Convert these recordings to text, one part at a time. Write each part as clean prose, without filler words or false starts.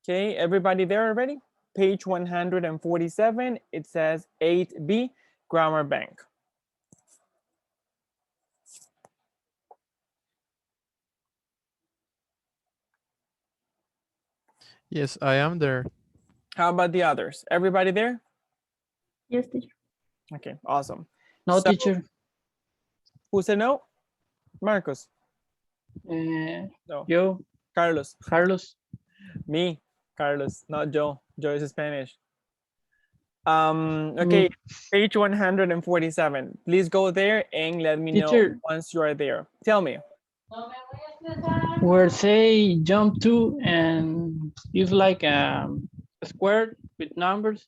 Okay, everybody there already? Page 147, it says 8B, Grammar Bank. Yes, I am there. How about the others? Everybody there? Yes, teacher. Okay, awesome. No, So, teacher. who said no? Marcos. No. Yo, Carlos. Carlos. Me, Carlos, not Joe. Joe is Spanish. Okay, Me. page 147. Please go there and let me know Teacher. once you are there. Tell me. Where say jump to and it's like a square with numbers.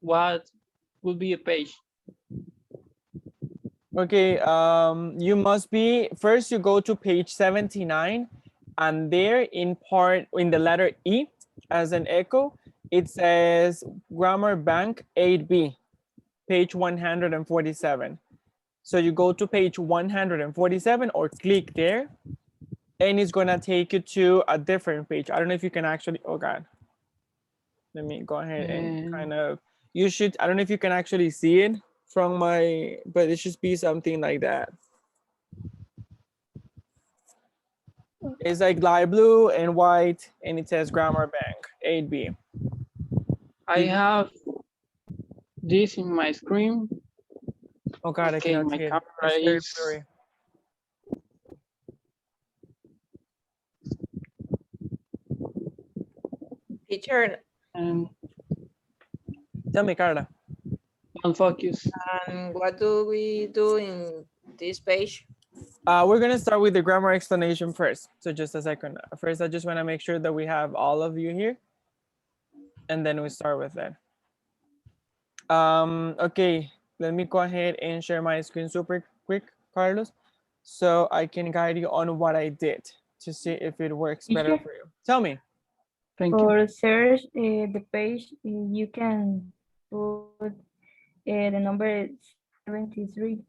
What would be a page? Okay, you must be, first you go to page 79 and there in the letter E as an echo, it says Grammar Bank 8B, page 147. So you go to page 147 or click there and it's gonna take you to a different page. I don't know if you can actually, oh God. Let me go ahead and kind of, you should, I don't know if you can actually see it from my, but it should be something like that. It's like light blue and white, and it says Grammar Bank 8B. I have this in my screen. Oh God, I Okay, cannot my see it. camera It's very is blurry. Teacher, and Tell me, Carla. unfocus. and what do we do in this page? We're gonna start with the grammar explanation first. So just a second. First, I just want to make sure that we have all of you here, and then we start with that. Okay, let me go ahead and share my screen super quick, Carlos, so I can guide you on what I did to see if it works better Teacher, for you. Tell me. Thank you. for search the page, you can put the number 73.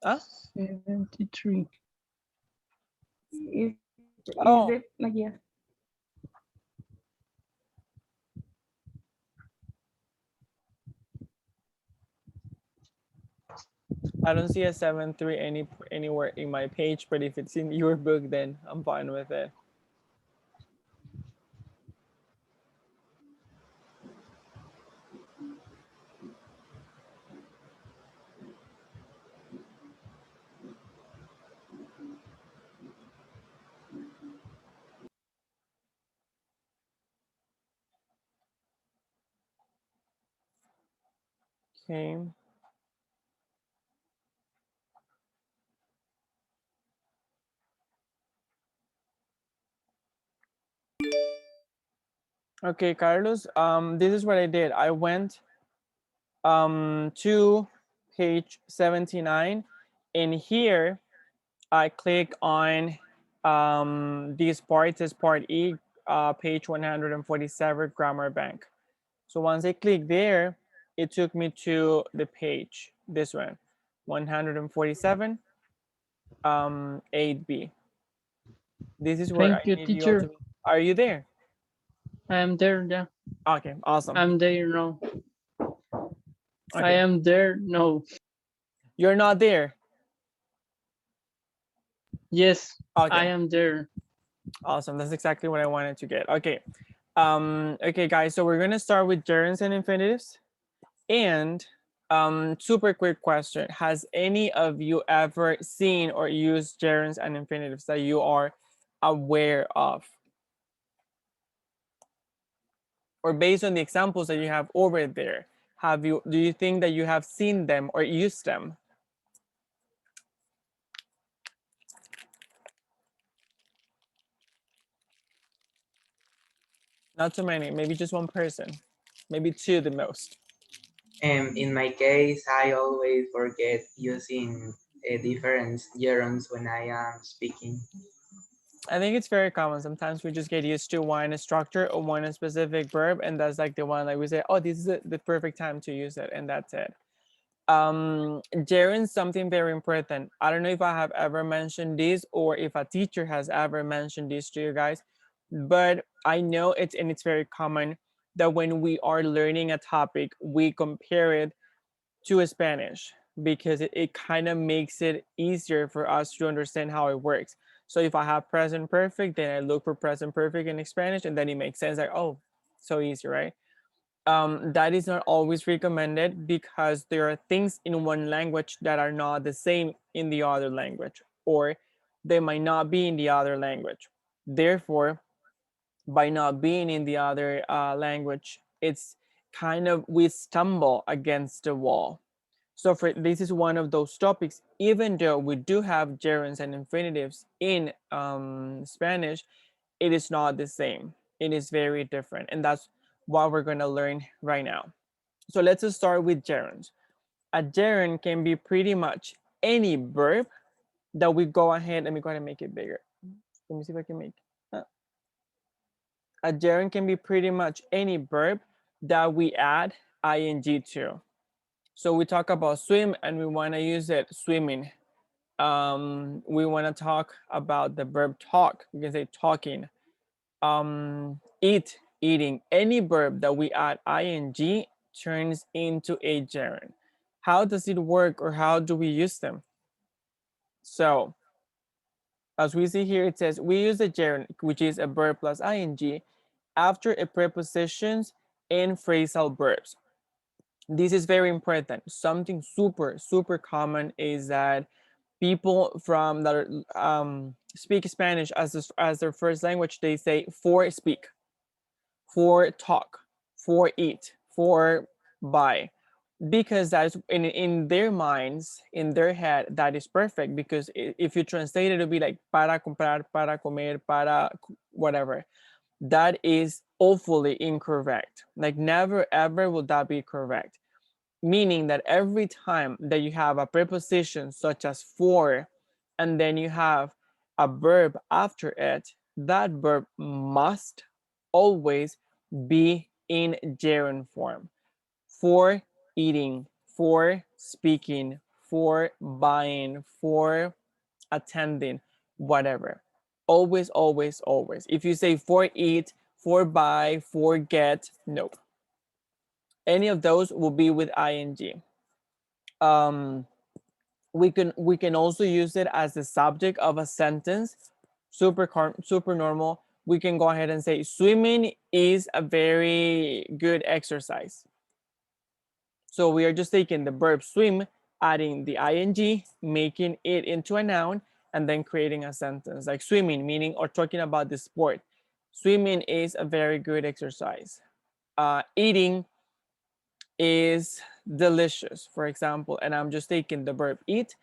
Huh? 73. Is Oh, the yeah. I don't see a 7.3 anywhere in my page, but if it's in your book, then I'm fine with it. Okay. Okay, Carlos. This is what I did. I went to page 79, and here I click on this part. It says part E, page 147, Grammar Bank. So once I click there, it took me to the page, this one, 147, 8B. This is where I Thank you, need you all to teacher. be. Are you there? I am there. Yeah, Okay, awesome. I'm there now. I Okay. am there. No. You're not there. Yes, Okay, I am there. awesome. That's exactly what I wanted to get. Okay. Okay, guys, so we're gonna start with gerunds and infinitives. And super quick question. Has any of you ever seen or used gerunds and infinitives that you are aware of? Or based on the examples that you have over there, do you think that you have seen them or used them? Not too many, maybe just one person, maybe two the most. In my case, I always forget using different gerunds when I am speaking. I think it's very common. Sometimes we just get used to one structure or one specific verb, and that's like the one like we say, oh, this is the perfect time to use it, and that's it. Gerund, something very important. I don't know if I have ever mentioned this or if a teacher has ever mentioned this to you guys. but I know it's very common that when we are learning a topic, we compare it to Spanish because it kind of makes it easier for us to understand how it works. So if I have present perfect, then I look for present perfect in Spanish, and then it makes sense like, oh, so easy, right? That is not always recommended because there are things in one language that are not the same in the other language, or they might not be in the other language. Therefore, by not being in the other language, it's kind of we stumble against the wall. So for this is one of those topics, even though we do have gerunds and infinitives in Spanish, it is not the same. It is very different. And that's what we're going to learn right now. So let's just start with gerunds. A gerund can be pretty much any verb that we go ahead. Let me go ahead and make it bigger. Let me see if I can make a gerund can be pretty much any verb that we add ing to. So we talk about swim and we want to use it swimming. We want to talk about the verb talk. We can say talking. Eat, eating. Any verb that we add ing turns into a gerund. How does it work, or how do we use them? So as we see here, it says we use the gerund, which is a verb plus ing, after a prepositions and phrasal verbs. This is very important. Something super common is that people from that speak Spanish as their first language, they say for speak, for talk, for eat, for buy, because that's in their minds, in their head, that is perfect. Because if you translate it, it'll be like para comprar, para comer, para whatever. That is awfully incorrect. Like never ever will that be correct. Meaning that every time that you have a preposition such as for, and then you have a verb after it, that verb must always be in gerund form. For eating, for speaking, for buying, for attending, whatever. Always, always, always. If you say for eat, for buy, for get, nope. Any of those will be with ing. We can also use it as the subject of a sentence. Super normal. We can go ahead and say swimming is a very good exercise. So we are just taking the verb swim, adding the ing, making it into a noun, and then creating a sentence like swimming, meaning or talking about the sport. Swimming is a very good exercise. Eating is delicious, for example, and I'm just taking the verb eat,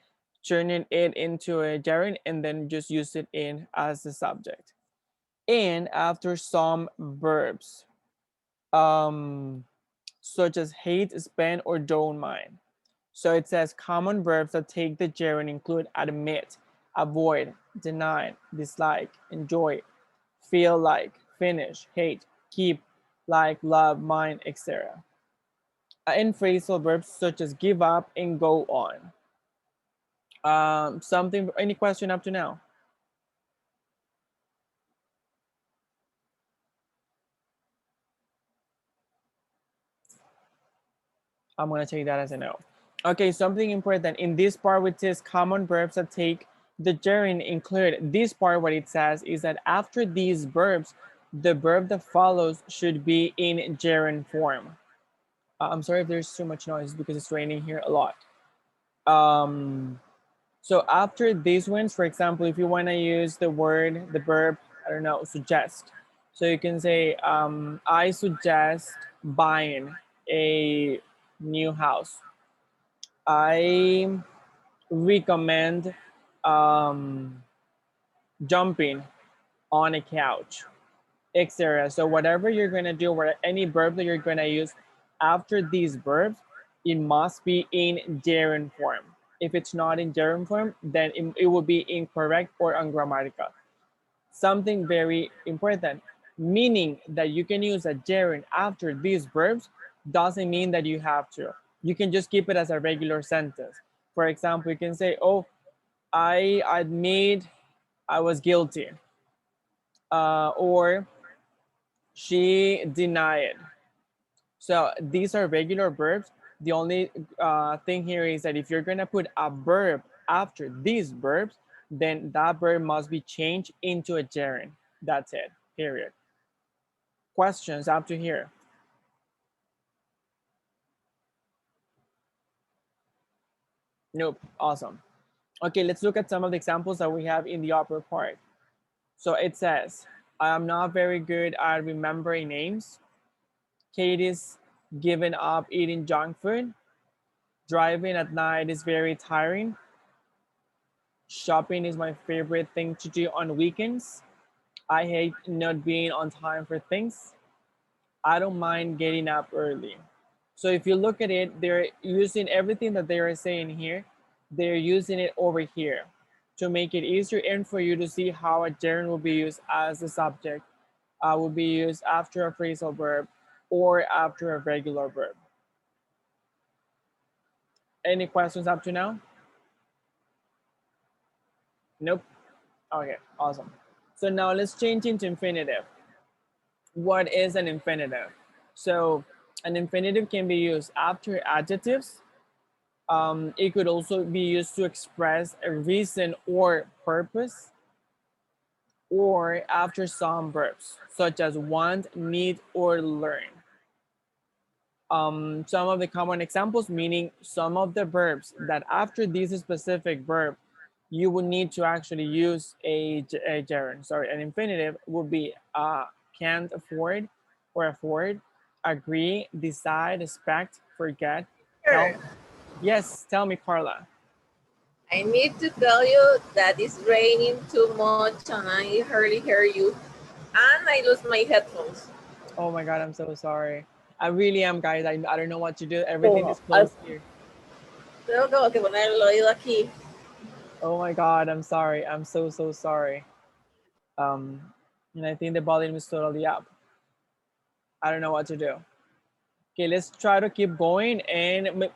turning it into a gerund, and then just use it in as the subject. And after some verbs, such as hate, spend, or don't mind. So it says common verbs that take the gerund include admit, avoid, deny, dislike, enjoy, feel like, finish, hate, keep, like, love, mind, etc. And phrasal verbs such as give up and go on. Any question up to now? I'm gonna take that as a no. Okay, something important in this part which says common verbs that take the gerund include, this part what it says is that after these verbs, the verb that follows should be in gerund form. I'm sorry if there's too much noise because it's raining here a lot. So after these ones, for example, if you want to use the verb, I don't know, suggest. So you can say, I suggest buying a new house. I recommend jumping on a couch, etc. So whatever you're gonna do, any verb that you're gonna use after these verbs, it must be in gerund form. If it's not in gerund form, then it will be incorrect or ungrammatical. Something very important, meaning that you can use a gerund after these verbs doesn't mean that you have to. You can just keep it as a regular sentence. For example, you can say, oh, I admit I was guilty. or she denied. So these are regular verbs. The only thing here is that if you're gonna put a verb after these verbs, then that verb must be changed into a gerund. That's it, period. Questions up to here? Nope, awesome. Okay, let's look at some of the examples that we have in the upper part. So it says, I'm not very good at remembering names. Katie's given up eating junk food. Driving at night is very tiring. Shopping is my favorite thing to do on weekends. I hate not being on time for things. I don't mind getting up early. So if you look at it, they're using everything that they are saying here, they're using it over here to make it easier and for you to see how a gerund will be used as the subject, will be used after a phrasal verb or after a regular verb. Any questions up to now? Nope. Okay, awesome. So now let's change into infinitive. What is an infinitive? So an infinitive can be used after adjectives. It could also be used to express a reason or purpose, or after some verbs, such as want, need, or learn. Some of the common examples, meaning some of the verbs that after this specific verb, you would need to actually use a gerund. Sorry, an infinitive would be can't afford or afford, agree, decide, expect, forget, help. Sure. Yes, tell me, Carla. I need to tell you that it's raining too much and I hardly hear you. And I lose my headphones. Oh my God, I'm so sorry. I really am, guys. I don't know what to do. Everything is closed here. Tengo como que poner el oído aquí. Oh my God, I'm sorry. I'm so, so sorry. And I think the volume is totally up. I don't know what to do. Okay, let's try to keep going. And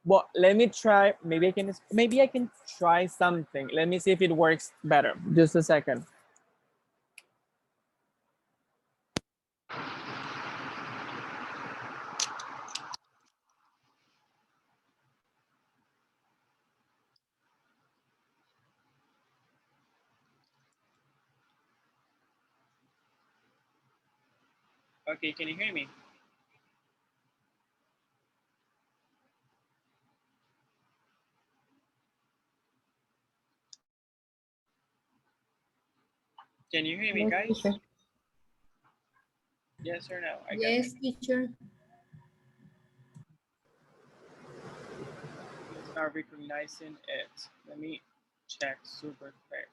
well, let me try. Maybe I can try something. Let me see if it works better. Just a second. Okay, can you hear me? Can you hear me, Yes, guys? teacher. Yes or no? Yes, teacher. It's not recognizing it. Let me check super quick.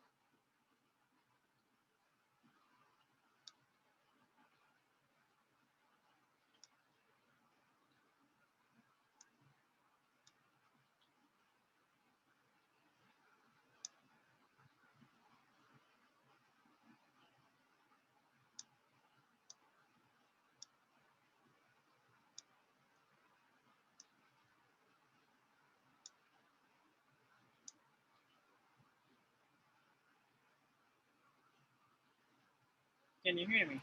Can you hear me?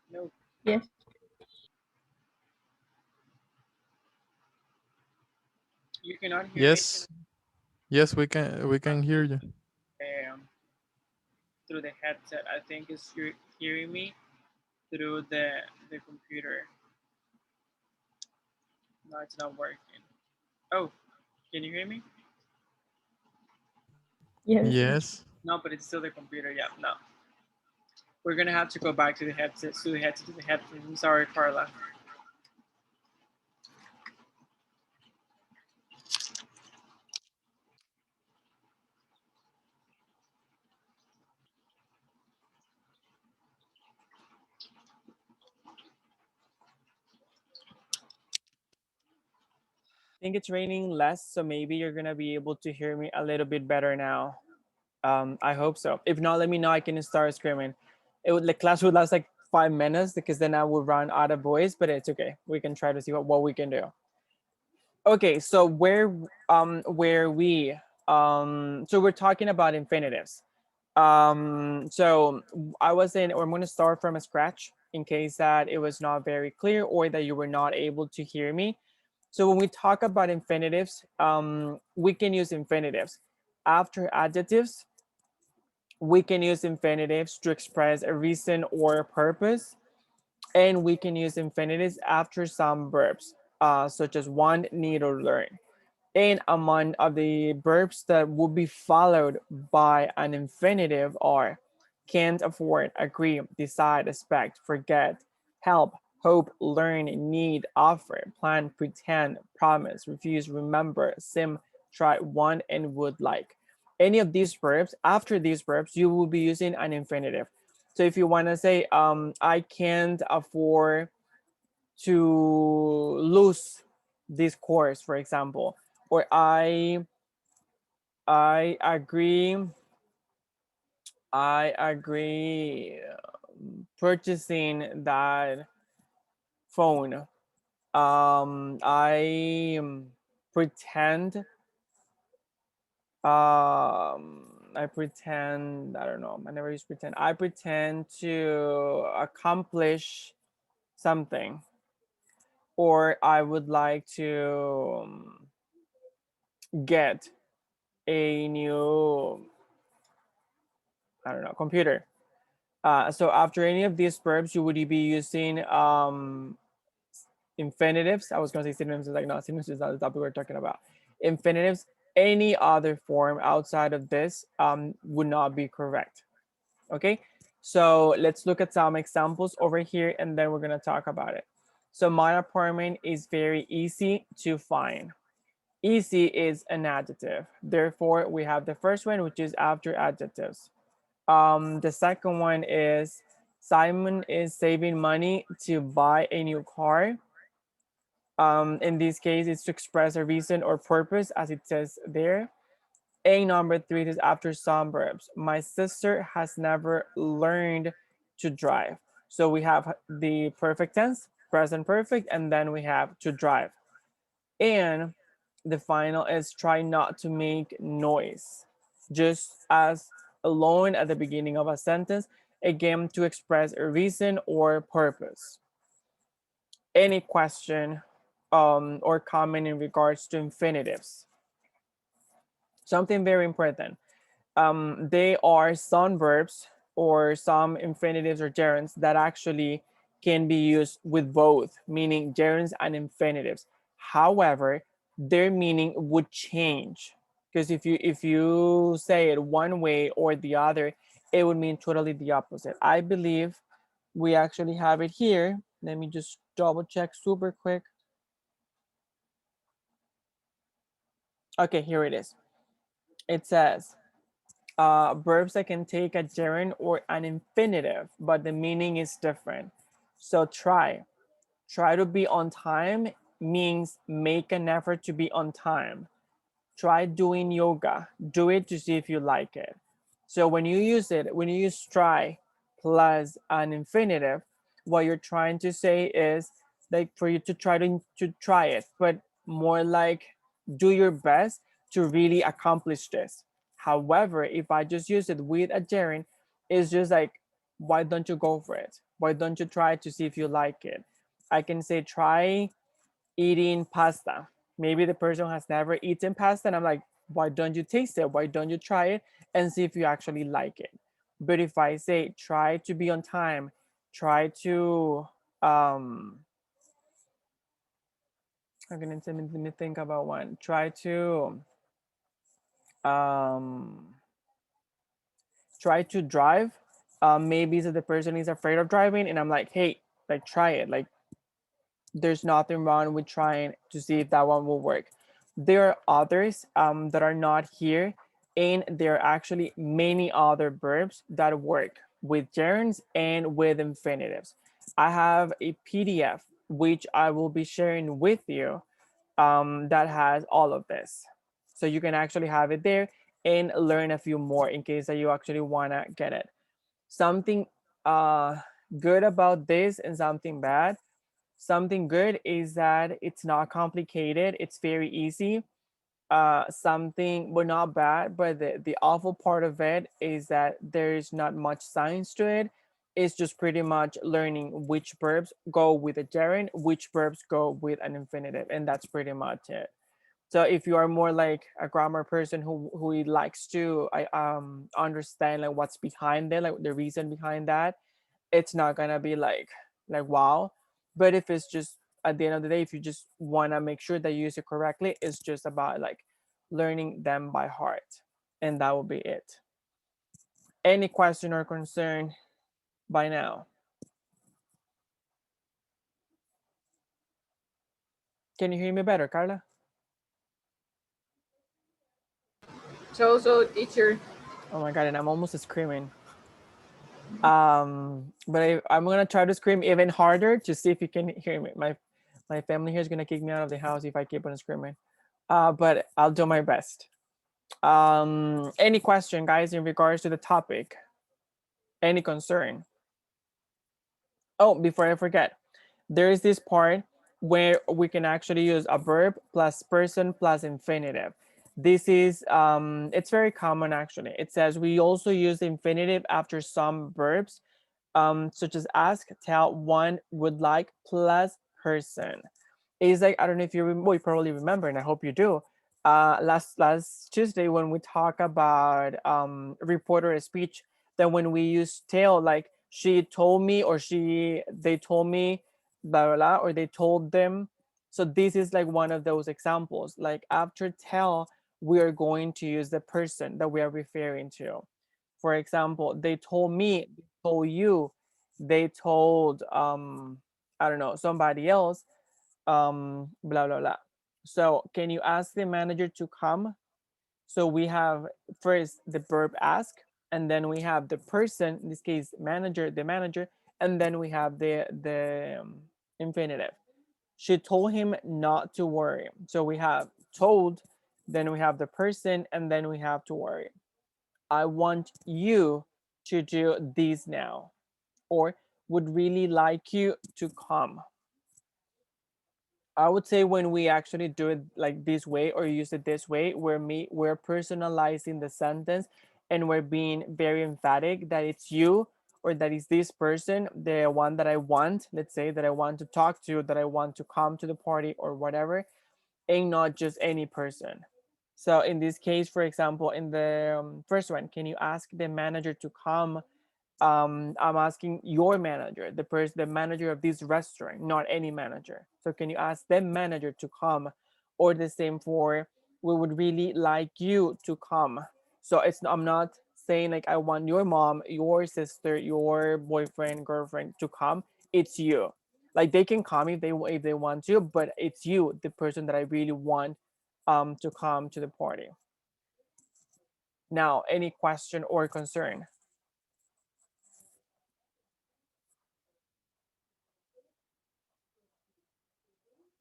No. Yes. You cannot hear Yes. Yes, we can hear you. me through the headset. I think it's you're hearing me through the computer. No, it's not working. Oh, can you hear me? Yes. Yes. No, but it's still the computer. Yeah, no. We're gonna have to go back to the headset, to the headset. I'm sorry, Carla. I think it's raining less, so maybe you're gonna be able to hear me a little bit better now. I hope so. If not, let me know. I can start screaming. The class would last like 5 minutes because then I would run out of voice, but it's okay. We can try to see what we can do. Okay, so where we so we're talking about infinitives. So I was in, or I'm going to start from scratch in case that it was not very clear or that you were not able to hear me. So when we talk about infinitives, we can use infinitives after adjectives. We can use infinitives to express a reason or a purpose, and we can use infinitives after some verbs, such as want, need, or learn. And among of the verbs that would be followed by an infinitive are can't afford, agree, decide, expect, forget, help, hope, learn, need, offer, plan, pretend, promise, refuse, remember, sim, try, want, and would like. Any of these verbs, after these verbs, you will be using an infinitive. So if you want to say, I can't afford to lose this course, for example, or I agree, I agree purchasing that phone. I pretend I pretend, I don't know, I never use pretend. I pretend to accomplish something, or I would like to get a new, I don't know, computer. So after any of these verbs, you would be using infinitives. I was going to say synonyms, like no, synonyms is not the topic we're talking about. Infinitives, any other form outside of this would not be correct. Okay, so let's look at some examples over here and then we're going to talk about it. So my apartment is very easy to find. Easy is an adjective. Therefore, we have the first one, which is after adjectives. The second one is Simon is saving money to buy a new car. In this case, it's to express a reason or purpose, as it says there. A number three is after some verbs. My sister has never learned to drive. So we have the perfect tense, present perfect, and then we have to drive. And the final is try not to make noise. Just as alone at the beginning of a sentence, again to express a reason or purpose. Any question or comment in regards to infinitives? Something very important. They are some verbs or some infinitives or gerunds that actually can be used with both, meaning gerunds and infinitives. However, their meaning would change because if you say it one way or the other, it would mean totally the opposite. I believe we actually have it here. Let me just double check super quick. Okay, here it is. It says verbs that can take a gerund or an infinitive, but the meaning is different. So try to be on time means make an effort to be on time. Try doing yoga, do it to see if you like it. So when you use it, when you use try plus an infinitive, what you're trying to say is like for you to try it, but more like do your best to really accomplish this. However, if I just use it with a gerund, it's just like, why don't you go for it? Why don't you try to see if you like it? I can say try eating pasta. Maybe the person has never eaten pasta, and I'm like, why don't you taste it? Why don't you try it and see if you actually like it? But if I say try to be on time, try to I'm gonna let me think about one. Um try to drive. Maybe so the person is afraid of driving, and I'm like, hey, like try it. Like there's nothing wrong with trying to see if that one will work. There are others that are not here, and there are actually many other verbs that work with gerunds and with infinitives. I have a PDF which I will be sharing with you that has all of this. So you can actually have it there and learn a few more in case that you actually want to get it. Something good about this and something bad. Something good is that it's not complicated. It's very easy. something, well, not bad, but the awful part of it is that there is not much science to it. It's just pretty much learning which verbs go with a gerund, which verbs go with an infinitive, and that's pretty much it. So if you are more like a grammar person who likes to understand like what's behind it, like the reason behind that, it's not gonna be like wow. But if it's just at the end of the day, if you just wanna make sure that you use it correctly, it's just about like learning them by heart, and that will be it. Any question or concern by now? Can you hear me better, Carla? So, teacher. Oh my god, and I'm almost screaming. But I'm gonna try to scream even harder to see if you can hear me. My family here is gonna kick me out of the house if I keep on screaming. But I'll do my best. Any question, guys, in regards to the topic? Any concern? Oh, before I forget, there is this part where we can actually use a verb plus person plus infinitive. This is it's very common actually. It says we also use the infinitive after some verbs, such as ask, tell, want, would like, plus person. It's like, I don't know if you, well, you probably remember, and I hope you do. Last Tuesday when we talk about reporter speech, that when we use tell, like she told me, or they told me, blah blah blah, or they told them. So this is like one of those examples. Like after tell, we are going to use the person that we are referring to. For example, they told me, they told you, they told I don't know, somebody else, blah blah blah. So can you ask the manager to come? So we have first the verb ask, and then we have the person, in this case manager, the manager, and then we have the infinitive. She told him not to worry. So we have told, then we have the person, and then we have to worry. I want you to do this now, or would really like you to come. I would say when we actually do it like this way or use it this way, we're personalizing the sentence, and we're being very emphatic that it's you, or that is this person, the one that I want, let's say that I want to talk to, that I want to come to the party or whatever, and not just any person. So in this case, for example, in the first one, can you ask the manager to come? I'm asking your manager, the manager of this restaurant, not any manager. So can you ask the manager to come? Or the same for, we would really like you to come. So I'm not saying like I want your mom, your sister, your boyfriend, girlfriend to come. It's you. Like they can come if they want to, but it's you, the person that I really want to come to the party. Now, any question or concern?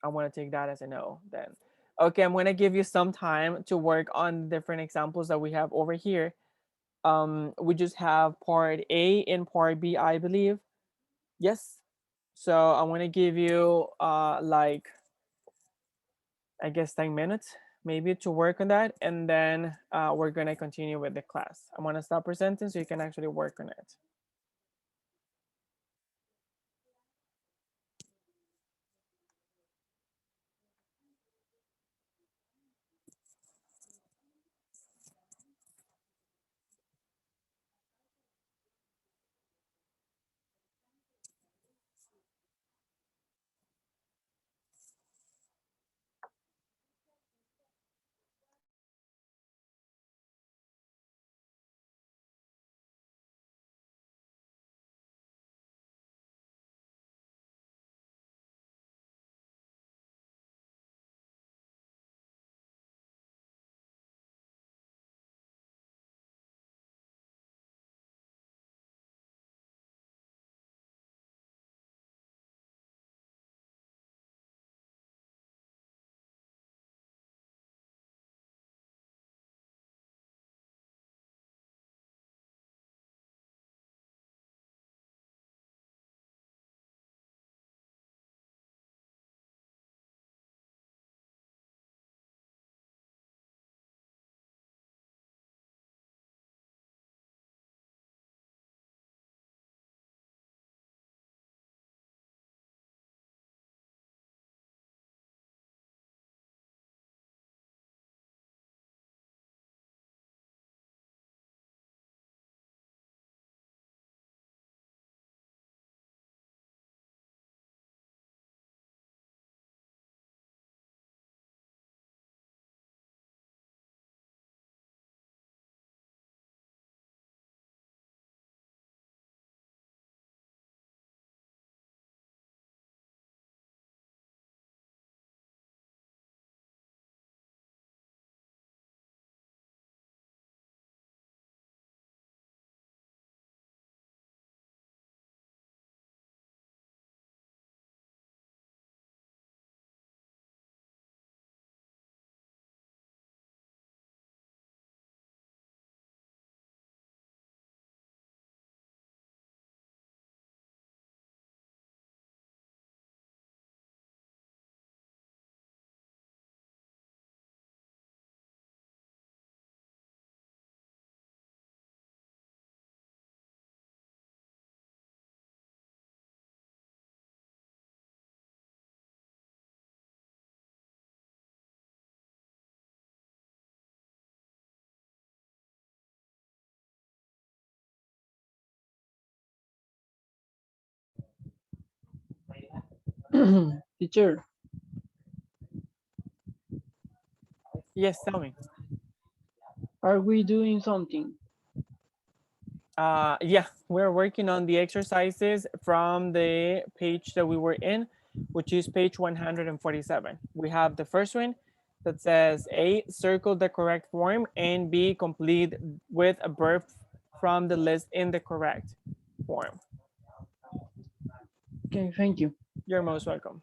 I want to take that as a no then. Okay, I'm going to give you some time to work on different examples that we have over here. We just have part A and part B, I believe. Yes. So I'm going to give you like, I guess 10 minutes maybe to work on that. And then we're going to continue with the class. I'm going to stop presenting so you can actually work on it. Teacher, Yes, tell me. are we doing something? Yeah, we're working on the exercises from the page that we were in, which is page 147. We have the first one that says A, circle the correct form, and B, complete with a verb from the list in the correct form. Okay, thank you. You're most welcome.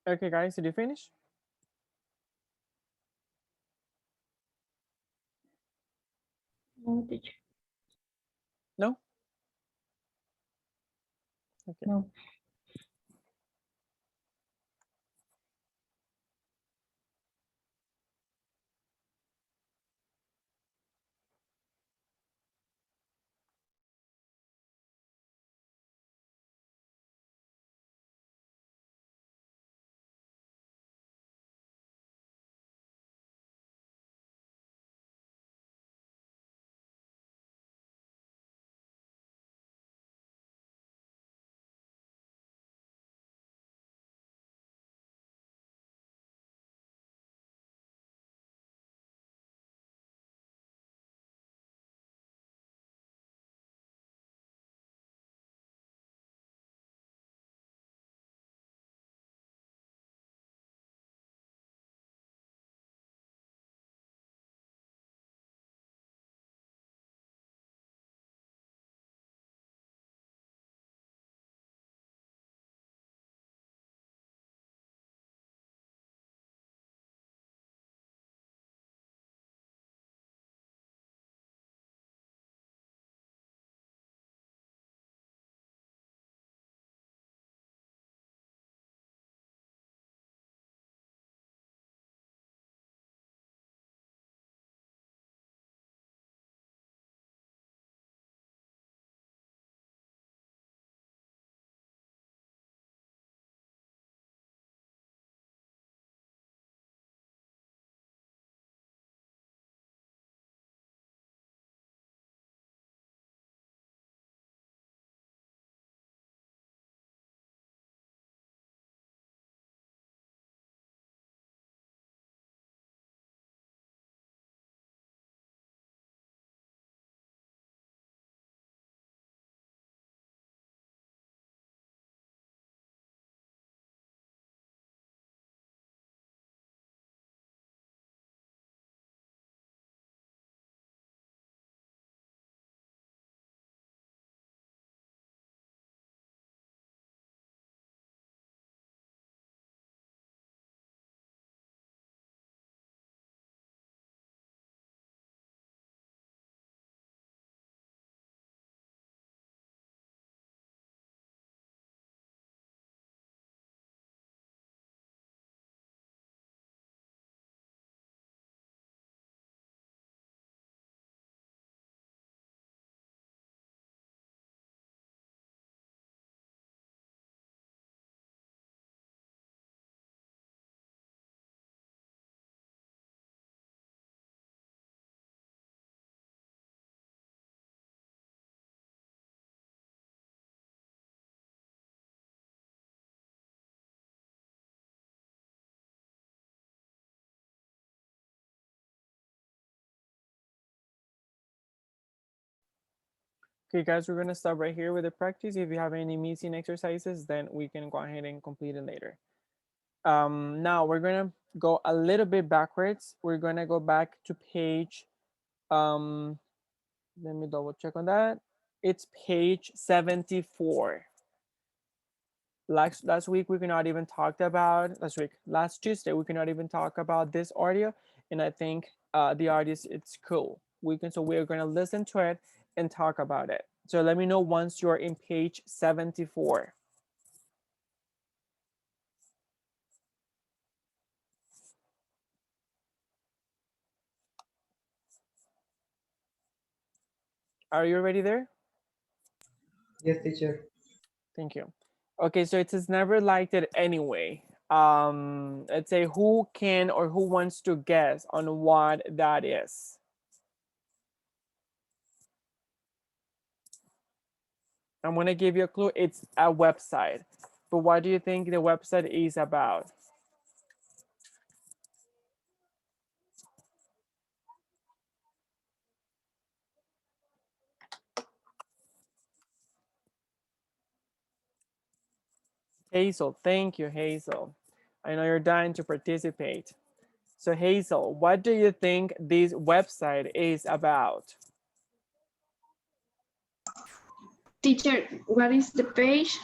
Okay, guys, did you finish? No, teacher. No? Okay. No. Okay, guys, we're gonna stop right here with the practice. If you have any missing exercises, then we can go ahead and complete it later. Now we're gonna go a little bit backwards. We're gonna go back to page, let me double check on that. It's page 74. Last week we could not even talk about last Tuesday we could not even talk about this audio, and I think the audio it's cool. We're gonna listen to it and talk about it. So let me know once you're in page 74. Are you already there? Yes, teacher. Thank you. Okay, so it says never liked it anyway. Let's say who can or who wants to guess on what that is. I'm gonna give you a clue. It's a website. But what do you think the website is about? Hazel, thank you, Hazel. I know you're dying to participate. So Hazel, what do you think this website is about? Teacher, what is the page?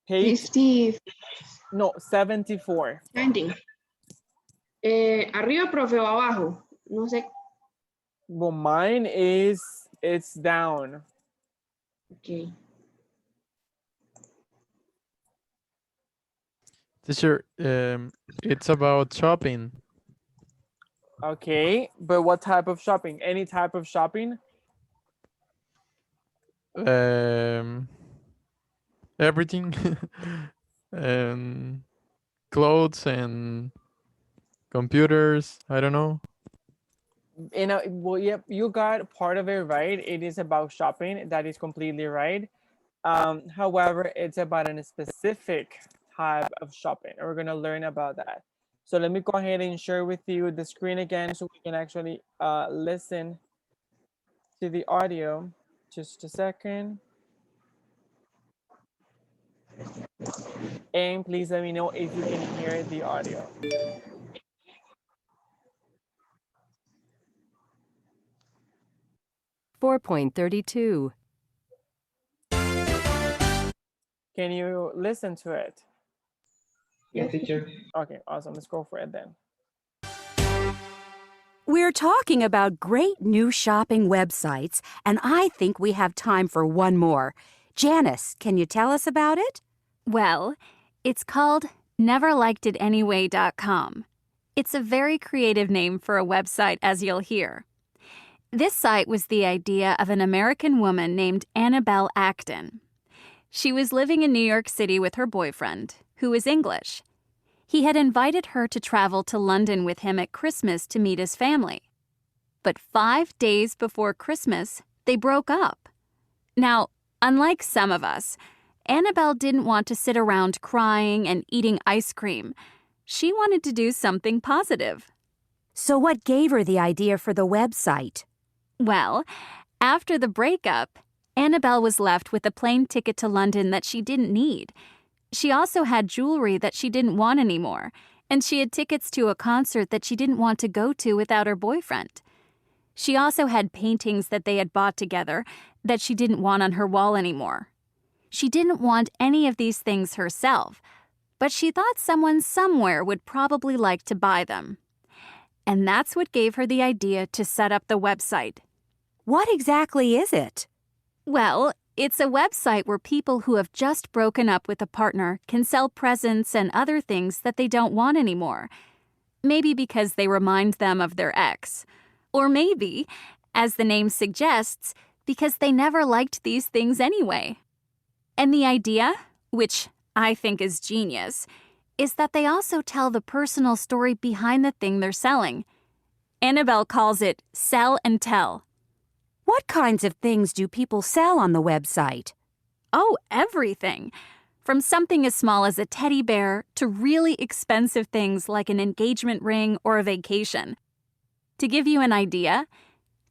Page 50. No, 74. 19. Arriba, profe, o abajo. No sé. Well, mine is, it's down. Okay. Teacher, it's about shopping. Okay, but what type of shopping? Any type of shopping? Everything. And clothes and computers. I don't know. Well, yep, you got part of it right. It is about shopping. That is completely right. However, it's about a specific type of shopping, and we're gonna learn about that. So let me go ahead and share with you the screen again so we can actually listen to the audio. Just a second. And please let me know if you can hear the audio. (4.32) Can you listen to it? Yes, teacher. Okay, awesome. Let's go for it then. We're talking about great new shopping websites, and I think we have time for one more. Janice, can you tell us about it? Well, it's called neverlikedItanyway.com. It's a very creative name for a website, as you'll hear. This site was the idea of an American woman named Annabelle Acton. She was living in New York City with her boyfriend, who was English. He had invited her to travel to London with him at Christmas to meet his family. But 5 days before Christmas, they broke up. Now, unlike some of us, Annabelle didn't want to sit around crying and eating ice cream. She wanted to do something positive. So what gave her the idea for the website? Well, after the breakup, Annabelle was left with a plane ticket to London that she didn't need. She also had jewelry that she didn't want anymore, and she had tickets to a concert that she didn't want to go to without her boyfriend. She also had paintings that they had bought together that she didn't want on her wall anymore. She didn't want any of these things herself, but she thought someone somewhere would probably like to buy them. And that's what gave her the idea to set up the website. What exactly is it? Well, it's a website where people who have just broken up with a partner can sell presents and other things that they don't want anymore. Maybe because they remind them of their ex. Or maybe, as the name suggests, because they never liked these things anyway. And the idea, which I think is genius, is that they also tell the personal story behind the thing they're selling. Annabelle calls it sell and tell. What kinds of things do people sell on the website? Oh, everything. From something as small as a teddy bear to really expensive things like an engagement ring or a vacation. To give you an idea,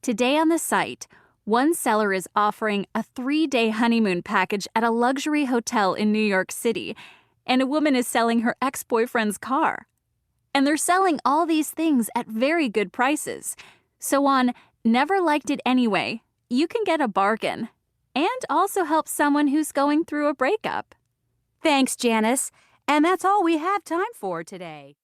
today on the site, one seller is offering a 3-day honeymoon package at a luxury hotel in New York City, and a woman is selling her ex-boyfriend's car. And they're selling all these things at very good prices. So on Never Liked It Anyway, you can get a bargain and also help someone who's going through a breakup. Thanks, Janice. And that's all we have time for today.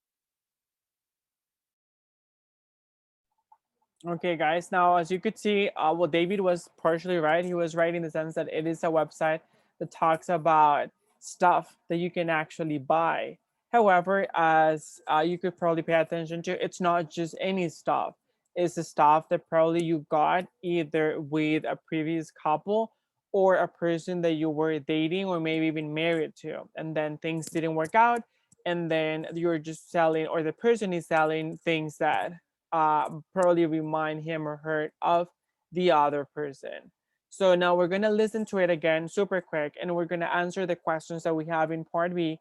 Okay, guys. Now, as you could see, well, David was partially right. He was right in the sense that it is a website that talks about stuff that you can actually buy. However, as you could probably pay attention to, it's not just any stuff. It's the stuff that probably you got either with a previous couple or a person that you were dating or maybe even married to, and then things didn't work out, and then you're just selling, or the person is selling things that probably remind him or her of the other person. So now we're going to listen to it again super quick, and we're going to answer the questions that we have in part B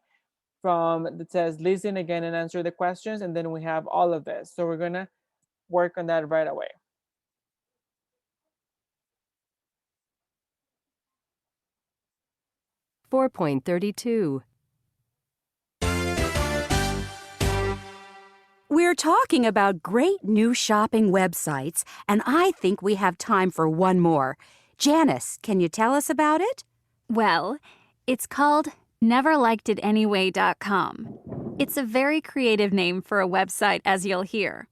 from that says listen again and answer the questions, and then we have all of this. So we're going to work on that right away. (4.32) We're talking about great new shopping websites, and I think we have time for one more. Janice, can you tell us about it? Well, it's called neverlikeditanyway.com. It's a very creative name for a website, as you'll hear.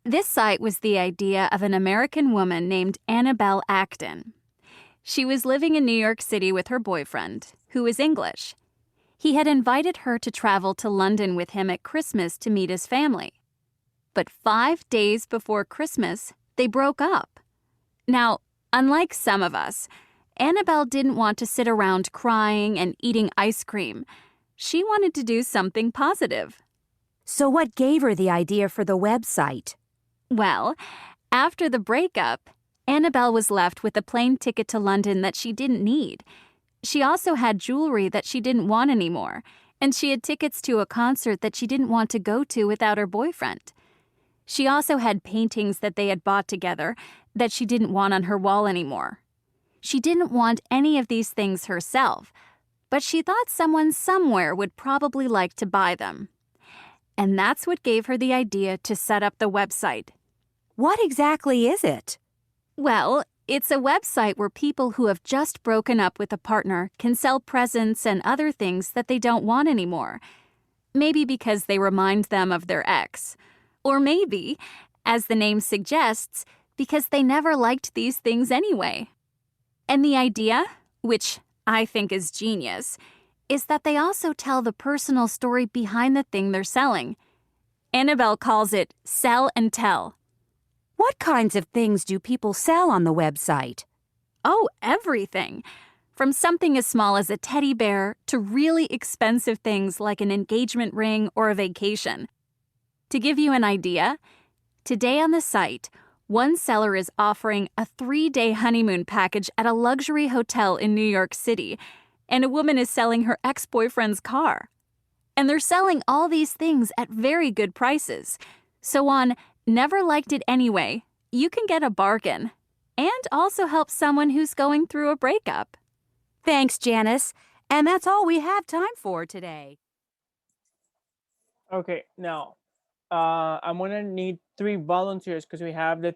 This site was the idea of an American woman named Annabelle Acton. She was living in New York City with her boyfriend, who was English. He had invited her to travel to London with him at Christmas to meet his family. But 5 days before Christmas, they broke up. Now, unlike some of us, Annabelle didn't want to sit around crying and eating ice cream. She wanted to do something positive. So what gave her the idea for the website? Well, after the breakup, Annabelle was left with a plane ticket to London that she didn't need. She also had jewelry that she didn't want anymore, and she had tickets to a concert that she didn't want to go to without her boyfriend. She also had paintings that they had bought together that she didn't want on her wall anymore. She didn't want any of these things herself, but she thought someone somewhere would probably like to buy them. And that's what gave her the idea to set up the website. What exactly is it? Well, it's a website where people who have just broken up with a partner can sell presents and other things that they don't want anymore. Maybe because they remind them of their ex. Or maybe, as the name suggests, because they never liked these things anyway. And the idea, which I think is genius, is that they also tell the personal story behind the thing they're selling. Annabelle calls it sell and tell. What kinds of things do people sell on the website? Oh, everything. From something as small as a teddy bear to really expensive things like an engagement ring or a vacation. To give you an idea, today on the site, one seller is offering a 3-day honeymoon package at a luxury hotel in New York City, and a woman is selling her ex-boyfriend's car. And they're selling all these things at very good prices. So on Never Liked It Anyway, you can get a bargain and also help someone who's going through a breakup. Thanks, Janice. And that's all we have time for today. Okay, now I'm gonna need 3 volunteers because we have the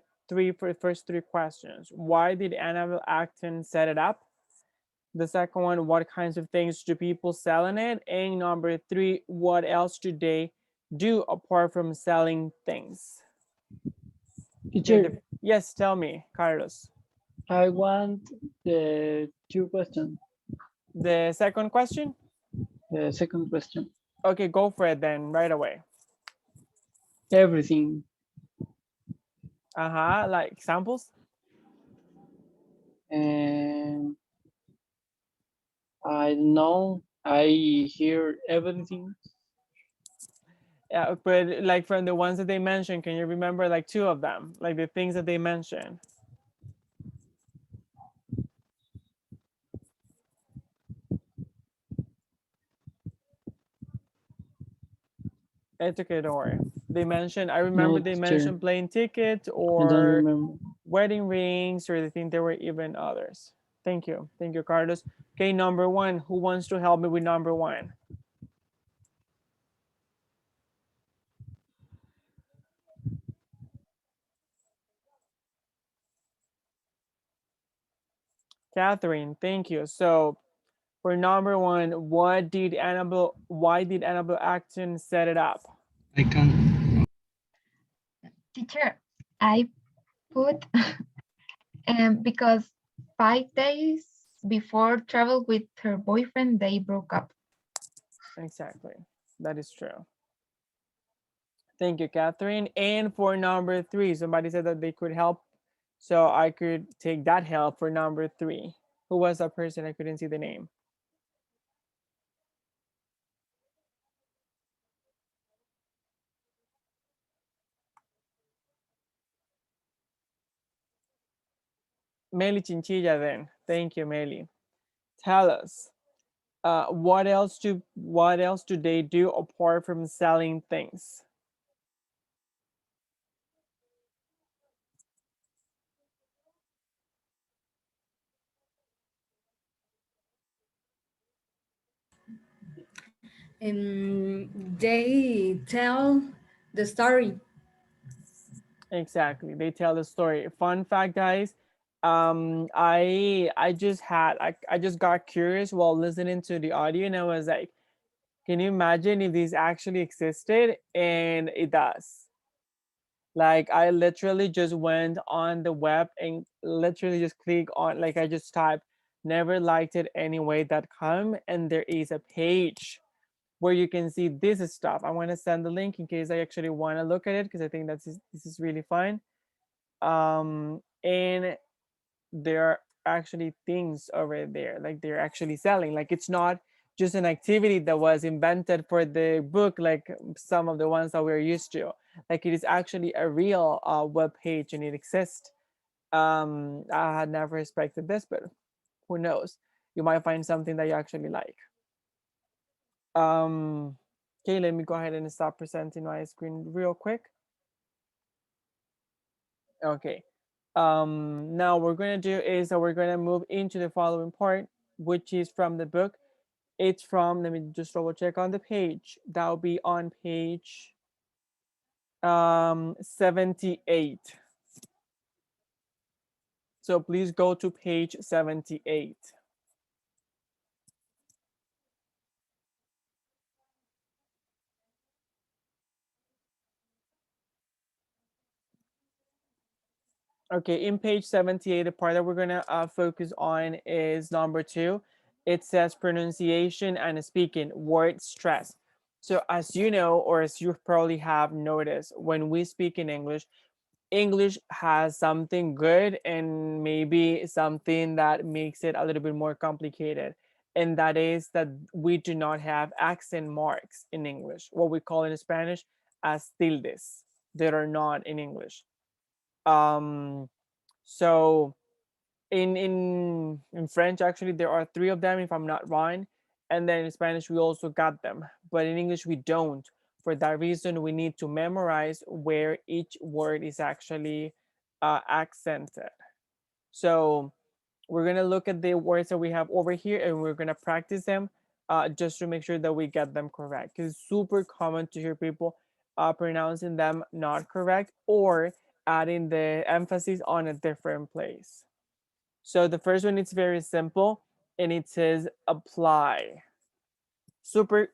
first 3 questions. Why did Annabelle Acton set it up? The second one, what kinds of things do people sell in it? And number 3, what else do they do apart from selling things? Teacher, Yes, tell me, Carlos. I want the 2 questions. The second question? The second question. Okay, go for it then, right away. Everything. Like examples? And I don't know. I hear everything. Yeah, but like from the ones that they mentioned, can you remember like 2 of them? Like the things that they mentioned? It's okay, don't worry. They mentioned, I remember No, they teacher. mentioned plane ticket I don't or remember. wedding rings, or I think there were even others. Thank you, Carlos. Okay, number 1, who wants to help me with number 1? Catherine, thank you. So for number 1, why did Annabelle Acton set it up? I can. Teacher, I put because 5 days before travel with her boyfriend, they broke up. Exactly, that is true. Thank you, Catherine. And for number 3, somebody said that they could help, so I could take that help for number 3. Who was that person? I couldn't see the name. Meli Chinchilla then. Thank you, Meli. Tell us, what else do they do apart from selling things? They tell the story. Exactly, they tell the story. Fun fact, guys, I just got curious while listening to the audio, and I was like, can you imagine if these actually existed? And it does. Like I literally just went on the web and literally just click on, like I just typed neverlikedit.anyway.com, and there is a page where you can see this stuff. I want to send the link in case I actually want to look at it, because I think this is really fun. And there are actually things over there, like they're actually selling. Like it's not just an activity that was invented for the book, like some of the ones that we're used to. Like it is actually a real web page, and it exists. I had never expected this, but who knows? You might find something that you actually like. Okay, let me go ahead and stop presenting my screen real quick. Okay. Now we're going to do is that we're going to move into the following part, which is from the book. It's from, let me just double check on the page. That'll be on page 78. So please go to page 78. Okay, in page 78, the part that we're gonna focus on is number 2. It says pronunciation and speaking, word stress. So as you know, or as you probably have noticed, when we speak in English, English has something good and maybe something that makes it a little bit more complicated. And that is that we do not have accent marks in English, what we call in Spanish as tildes, that are not in English. So in French, actually, there are 3 of them, if I'm not wrong. And then in Spanish, we also got them. But in English, we don't. For that reason, we need to memorize where each word is actually accented. So we're going to look at the words that we have over here, and we're going to practice them just to make sure that we get them correct. Because it's super common to hear people pronouncing them not correct, or adding the emphasis on a different place. So the first one is very simple, and it says apply. Super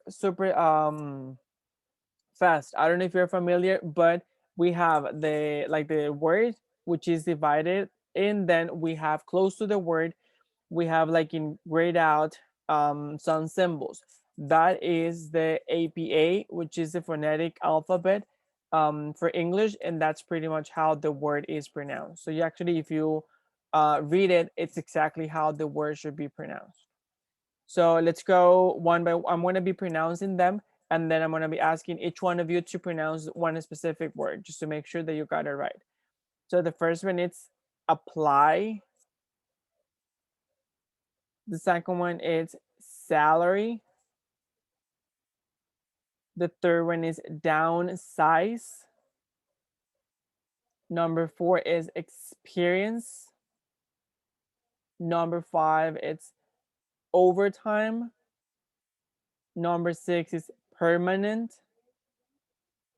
fast. I don't know if you're familiar, but we have the word, which is divided, and then we have close to the word, we have like in grayed out some symbols. That is the APA, which is the phonetic alphabet for English, and that's pretty much how the word is pronounced. So you actually, if you read it, it's exactly how the word should be pronounced. So let's go one by one. I'm going to be pronouncing them, and then I'm going to be asking each one of you to pronounce one specific word, just to make sure that you got it right. So the first one, it's apply. The second one is salary. The third one is downsize. Number 4 is experience. Number 5, it's overtime. Number 6 is permanent.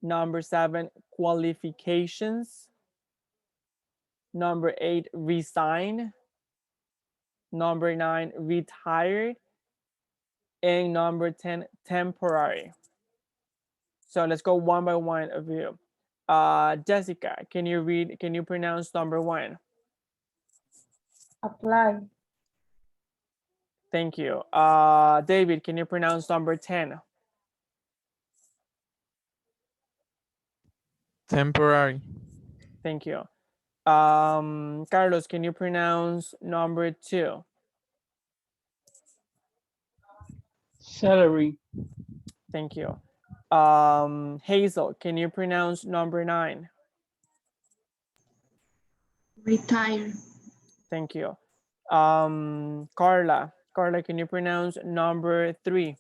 Number 7, qualifications. Number 8, resign. Number 9, retired. And number 10, temporary. So let's go one by one of you. Jessica, can you pronounce number 1? Apply. Thank you. David, can you pronounce number 10? Temporary. Thank you. Carlos, can you pronounce number 2? Salary. Thank you. Hazel, can you pronounce number 9? Retire. Thank you. Carla, can you pronounce number 3?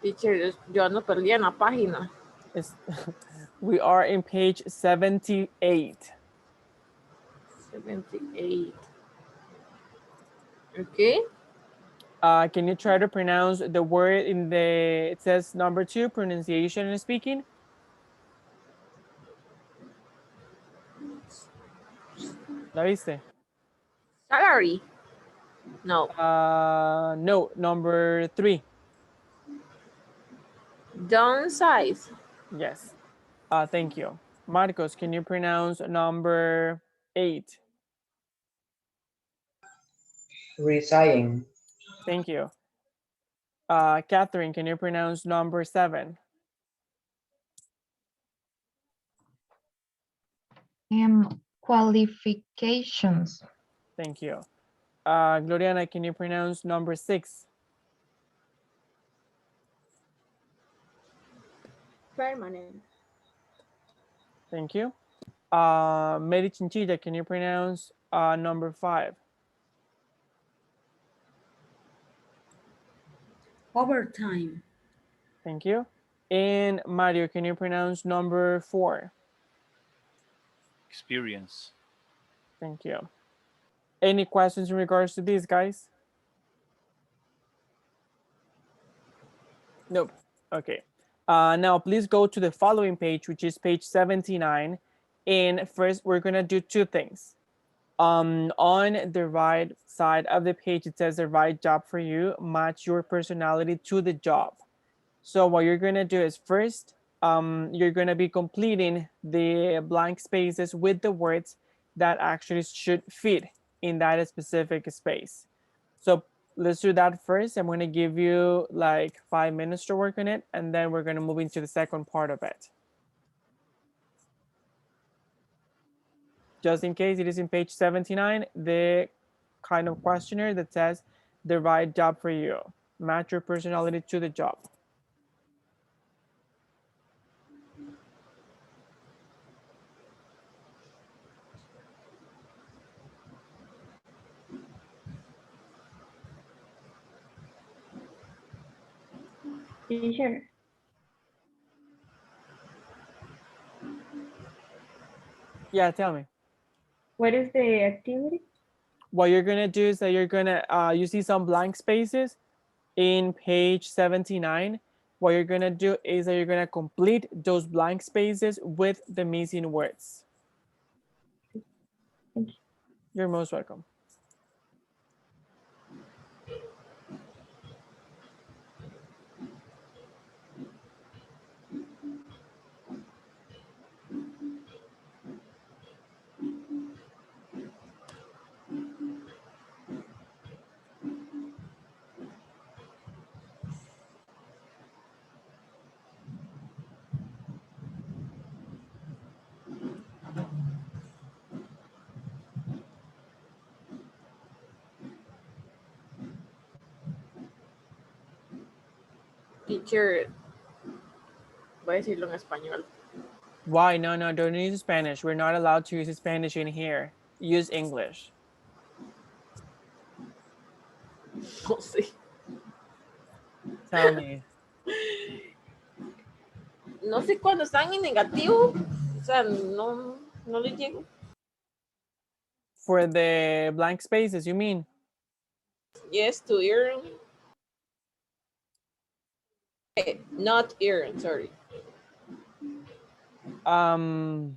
Teacher, yo ando perdida en la página. We are in page 78. 78. Okay. Can you try to pronounce the word in the, it says number 2, pronunciation and speaking? ¿La viste? Salary. No. No, number 3. Downsize. Yes. Thank you. Marcos, can you pronounce number 8? Resign. Thank you. Catherine, can you pronounce number 7? Qualifications. Thank you. Gloriana, can you pronounce number 6? Permanent. Thank you. Mary Chinchilla, can you pronounce number 5? Overtime. Thank you. And Mario, can you pronounce number 4? Experience. Thank you. Any questions in regards to these, guys? Nope. Okay. Now, please go to the following page, which is page 79. And first, we're going to do 2 things. On the right side of the page, it says the right job for you. Match your personality to the job. So what you're going to do is first, you're going to be completing the blank spaces with the words that actually should fit in that specific space. So let's do that first. I'm going to give you like 5 minutes to work on it, and then we're going to move into the second part of it. Just in case, it is in page 79, the kind of questionnaire that says the right job for you. Match your personality to the job. Teacher, Yeah, tell me. what is the activity? What you're gonna do is that you're gonna, you see some blank spaces in page 79. What you're gonna do is that you're gonna complete those blank spaces with the missing words. Thank you. You're most welcome. Teacher. Voy a decirlo en español. Why? No, don't use Spanish. We're not allowed to use Spanish in here. Use English. No sé. Tell me. No sé cuándo están en negativo. O sea, no le llego. For the blank spaces, you mean? Yes, to earn. Not earn, sorry. Try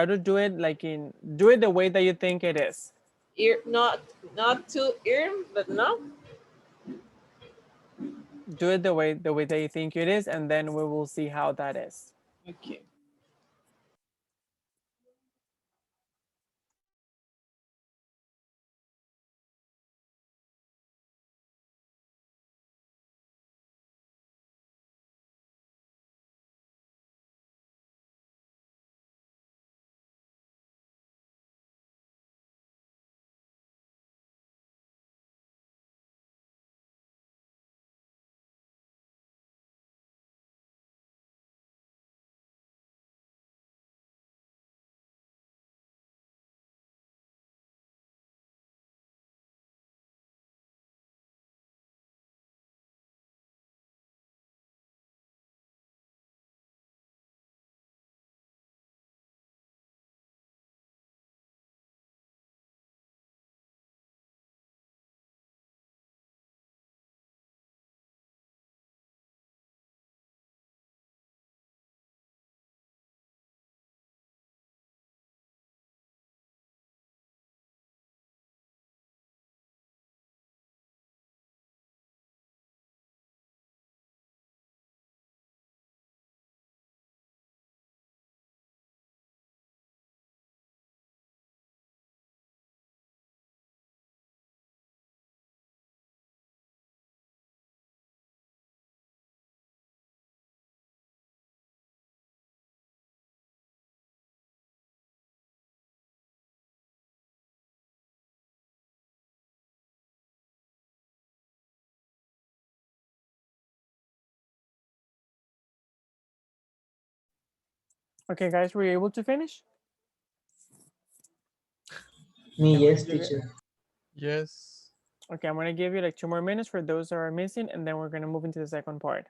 to do it like do it the way that you think it is. Not to earn, but no. Do it the way that you think it is, and then we will see how that is. Okay. Okay, guys, were you able to finish? Me, Okay, yes, teacher. Yes. Okay, I'm gonna give you like 2 more minutes for those that are missing, and then we're gonna move into the second part.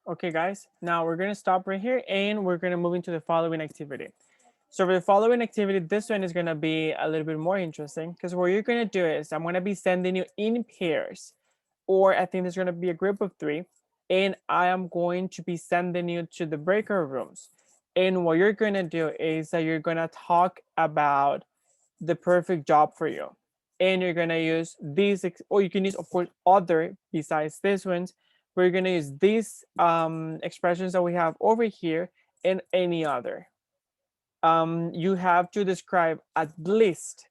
Okay, guys, now we're gonna stop right here and we're gonna move into the following activity. So for the following activity, this one is gonna be a little bit more interesting because what you're gonna do is I'm gonna be sending you in pairs, or I think there's gonna be a group of 3, and I am going to be sending you to the breaker rooms. And what you're gonna do is that you're gonna talk about the perfect job for you. And you're gonna use these, or you can use, of course, other besides this ones. We're gonna use these expressions that we have over here and any other. You have to describe at least,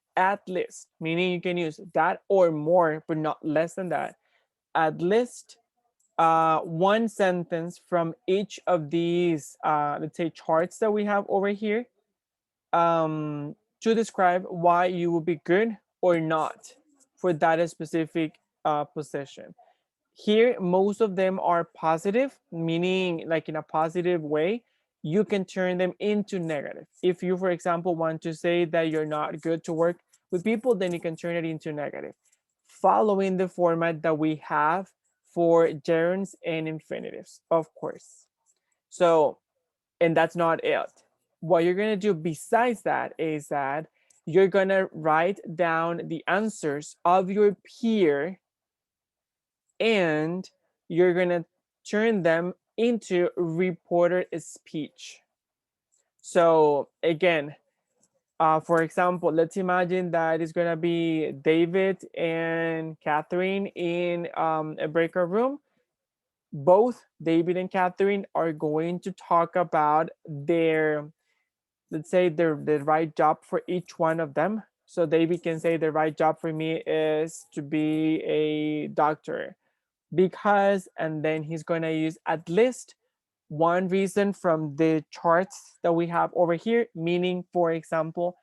meaning you can use that or more, but not less than that. At least one sentence from each of these, let's say, charts that we have over here, to describe why you will be good or not for that specific position. Here, most of them are positive, meaning like in a positive way. You can turn them into negative. If you, for example, want to say that you're not good to work with people, then you can turn it into negative, following the format that we have for gerunds and infinitives, of course. So, and that's not it. What you're gonna do besides that is that you're gonna write down the answers of your peer and you're gonna turn them into reported speech. So again, for example, let's imagine that it's gonna be David and Catherine in a breakout room. Both David and Catherine are going to talk about their, let's say, the right job for each one of them. So David can say the right job for me is to be a doctor because, and then he's going to use at least one reason from the charts that we have over here, meaning, for example,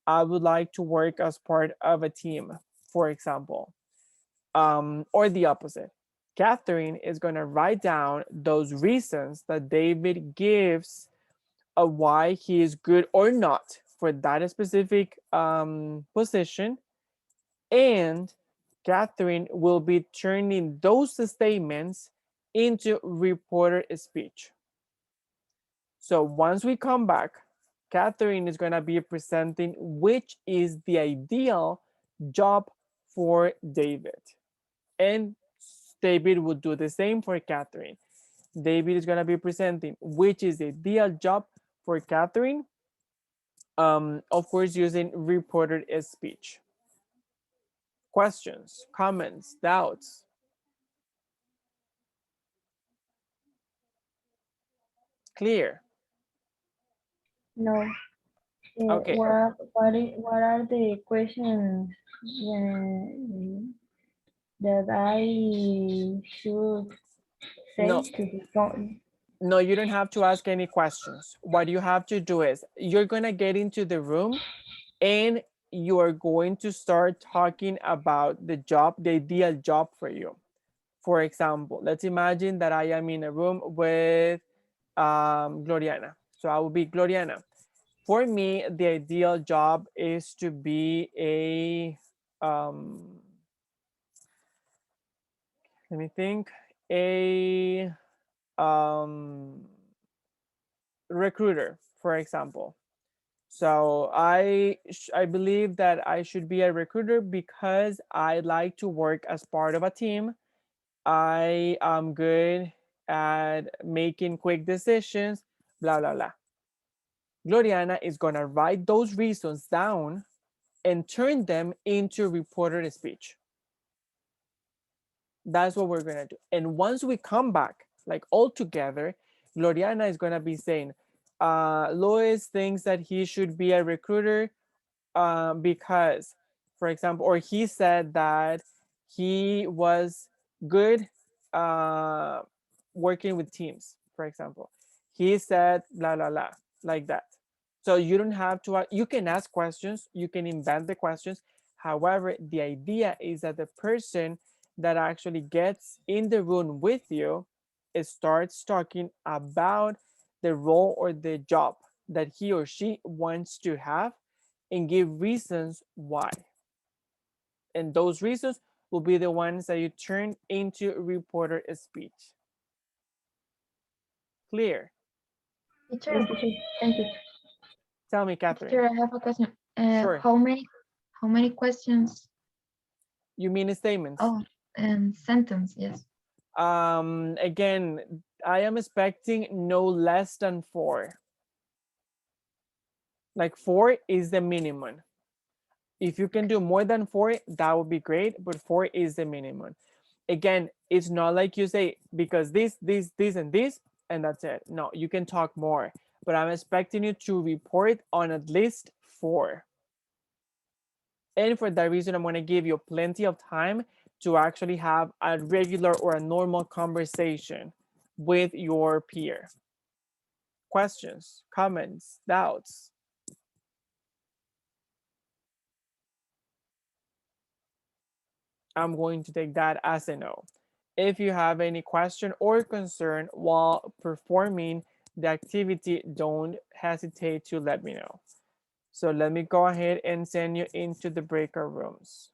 I would like to work as part of a team, for example, or the opposite. Catherine is going to write down those reasons that David gives of why he is good or not for that specific position, and Catherine will be turning those statements into reported speech. So once we come back, Catherine is going to be presenting which is the ideal job for David. And David will do the same for Catherine. David is going to be presenting which is the ideal job for Catherine, of course, using reported speech. Questions, comments, doubts? Clear? No. Okay. What are the questions that I should say No, to the phone? No, you don't have to ask any questions. What you have to do is you're gonna get into the room and you are going to start talking about the job, the ideal job for you. For example, let's imagine that I am in a room with Gloriana. So I will be Gloriana. For me, the ideal job is to be a, let me think, a recruiter, for example. So I believe that I should be a recruiter because I like to work as part of a team. I am good at making quick decisions, blah, blah, blah. Gloriana is going to write those reasons down and turn them into reported speech. That's what we're going to do. And once we come back, like all together, Gloriana is going to be saying, Lois thinks that he should be a recruiter because, for example, or he said that he was good working with teams, for example. He said blah, blah, blah, like that. So you don't have to, you can ask questions, you can invent the questions. However, the idea is that the person that actually gets in the room with you starts talking about the role or the job that he or she wants to have and give reasons why. And those reasons will be the ones that you turn into reporter speech. Clear? Teacher, Yes, teacher. Thank you. Tell me, Catherine. teacher, I have a question. Sure. How many questions? You mean statements? Oh, and sentence, yes. Again, I am expecting no less than 4. Like 4 is the minimum. If you can do more than 4, that would be great, but 4 is the minimum. Again, it's not like you say, because this, and that's it. No, you can talk more, but I'm expecting you to report on at least 4. And for that reason, I'm going to give you plenty of time to actually have a regular or a normal conversation with your peer. Questions, comments, doubts? I'm going to take that as a no. If you have any question or concern while performing the activity, don't hesitate to let me know. So let me go ahead and send you into the breakout rooms.